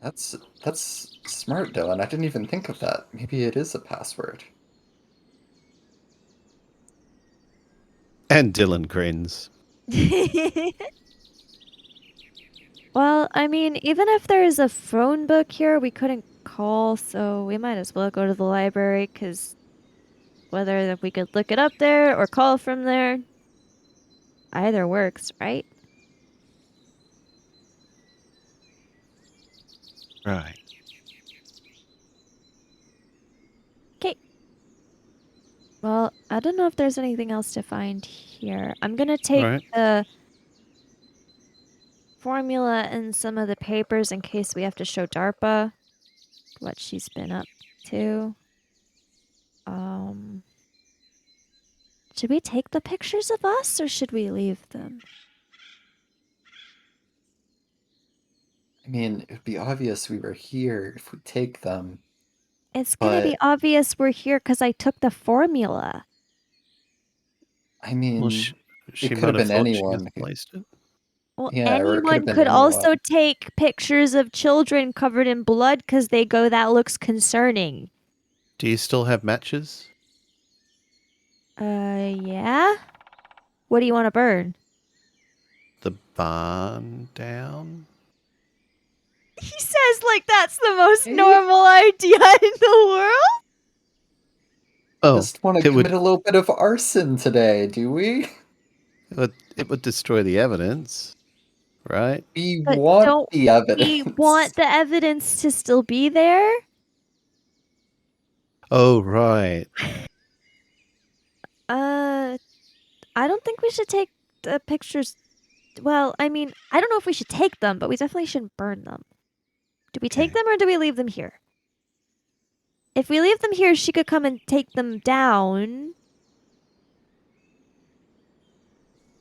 That's smart, Dylan. I didn't even think of that. Maybe it is a password. And Dillon grins. Well, I mean, even if there's a phone book here, we couldn't call, so we might as well go to the library, because whether we could look it up there or call from there, either works, right? Right. Okay. Well, I don't know if there's anything else to find here. I'm gonna take Right. the formula and some of the papers in case we have to show DARPA what she's been up to. Should we take the pictures of us or should we leave them? I mean, it would be obvious we were here if we take them. It's gonna be But- obvious we're here because I took the formula. I mean, Well, she could might have have been thought anyone she who- misplaced it. Well, Yeah, or it could've anyone been could also anyone. take pictures of children covered in blood because they go, that looks concerning. Do you still have matches? Yeah? What do you want to burn? The barn down? He says like that's the most normal idea in the world? Oh, just want to it would- commit a little bit of arson today, do we? it would destroy the evidence, right? We But want don't the evidence. We want the evidence to still be there? Oh, right. I don't think we should take the pictures. Well, I mean, I don't know if we should take them, but we definitely shouldn't burn them. Do we take Okay. them or do we leave them here? If we leave them here, she could come and take them down.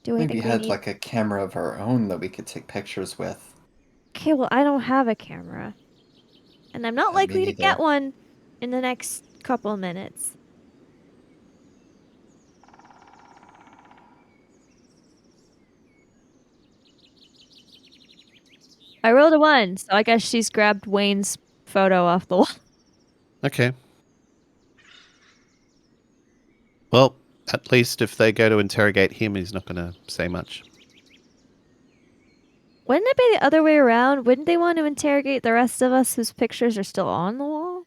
Do we Maybe think we had need... like a camera of our own that we could take pictures with. Okay, well, I don't have a camera. And I'm not Yeah, me likely to neither. get one in the next couple minutes. I rolled a 1, so I guess she's grabbed Wayne's photo off the wall. Okay. Well, at least if they go to interrogate him, he's not going to say much. Wouldn't it be the other way around? Wouldn't they want to interrogate the rest of us whose pictures are still on the wall?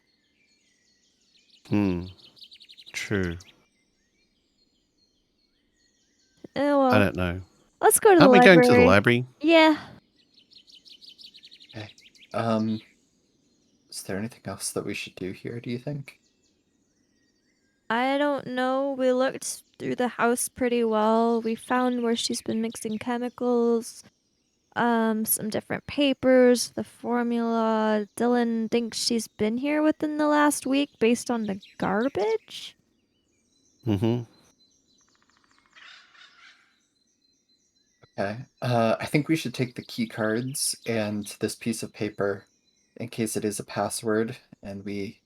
True. Oh, well. I don't know. Let's go to the Aren't we library. going to the library? Yeah. Is there anything else that we should do here, do you think? I don't know. We looked through the house pretty well. We found where she's been mixing chemicals. Some different papers, the formula. Dillon thinks she's been here within the last week based on the garbage. Mm-hmm. Okay. I think we should take the key cards and this piece of paper in case it is a password and we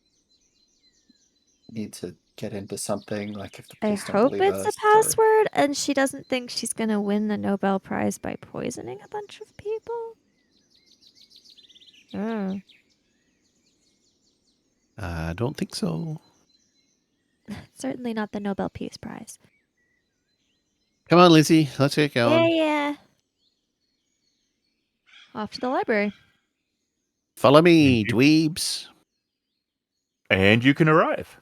need to get into something, like if the I police don't hope believe it's us, a password and she doesn't think she's gonna win the Nobel Prize by poisoning a bunch of people. I don't think so. Certainly not the Nobel Peace Prize. Come on, Lizzie. Let's get going. Yeah. Off to the library. Follow me, Mhm. dweebs. And you can arrive.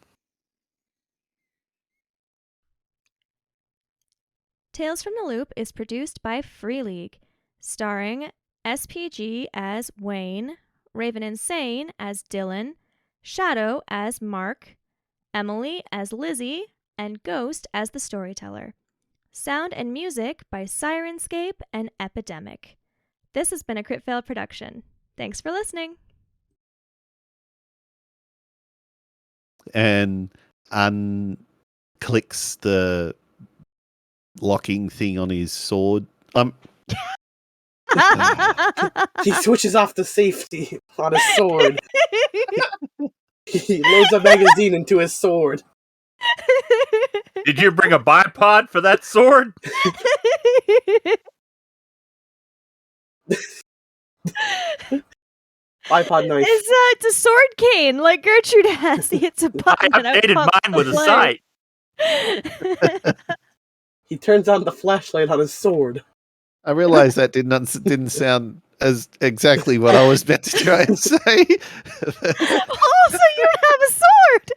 Tales from the Loop is produced by Free League, starring SPG as Wayne, Raveninsane as Dillon, Shadow as Mark, Emily as Lizzie, and Ghost as the Storyteller. Sound and music by Sirenscape and Epidemic. This has been a Crit Fail production. Thanks for listening. And unclicks the locking thing on his sword. He switches off the safety on his sword. He loads a magazine into his sword. Did you bring a bipod for that sword? iPod knife. It's a sword cane like Gertrude has. It's a I button. and updated popped mine with a the sight. blade. He turns on the flashlight on his sword. I realised that didn't sound as exactly what I was meant to try and say. Oh, so you have a sword!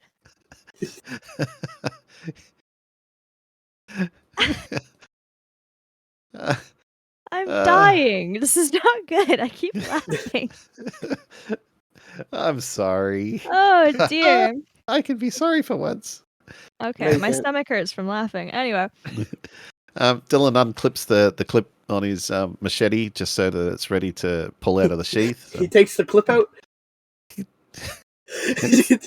I'm dying. This is not good. I keep laughing. I'm sorry. Oh dear. I can be sorry for once. Okay, Very my good. stomach hurts from laughing. Anyway. Dillon unclips the clip on his machete just so that it's ready to pull out of the sheath. He takes the clip out. He did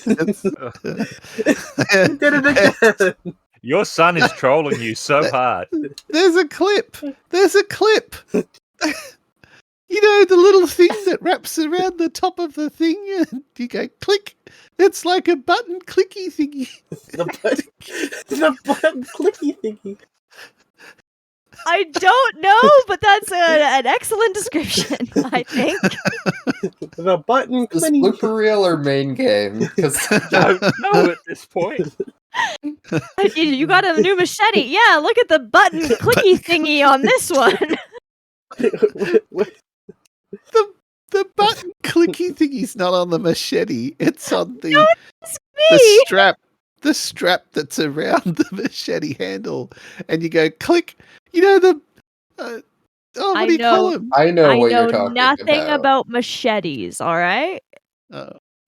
it again. Your son is trolling you so hard. There's a clip. There's a clip. You know, the little thing that wraps around the top of the thing, and you go click. It's like a button clicky thingy. The button clicky thingy. I don't know, but that's an excellent description, I think. The button Is clicky. blooper reel or main game? 'Cause Don't know at this point. You got a new machete. Yeah, look at the button clicky thingy on this one. The button clicky thingy's not on the machete. It's on the Me. strap. The strap that's around the machete handle, and you go click. You know the what do you call them? I know I what know you're talking nothing about machetes, all right?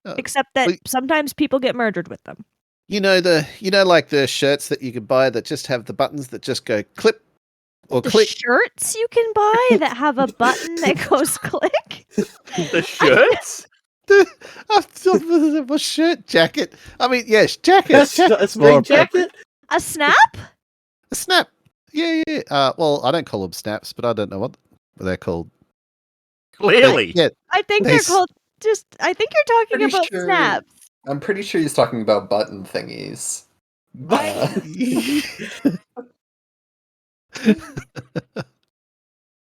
Except that well, sometimes people get murdered with them. You know like the shirts that you could buy that just have the buttons that just go clip or The click. shirts you can buy that have a button that goes click. The shirts? A shirt jacket. I mean, yes, jacket. A Jacket's more straight jacket? A snap? A snap. Yeah. Well, I don't call them snaps, but I don't know what they're called. Clearly. Yeah. I think They they're s- called I think you're talking Pretty about sure- snaps. I'm pretty sure he's talking about button thingies.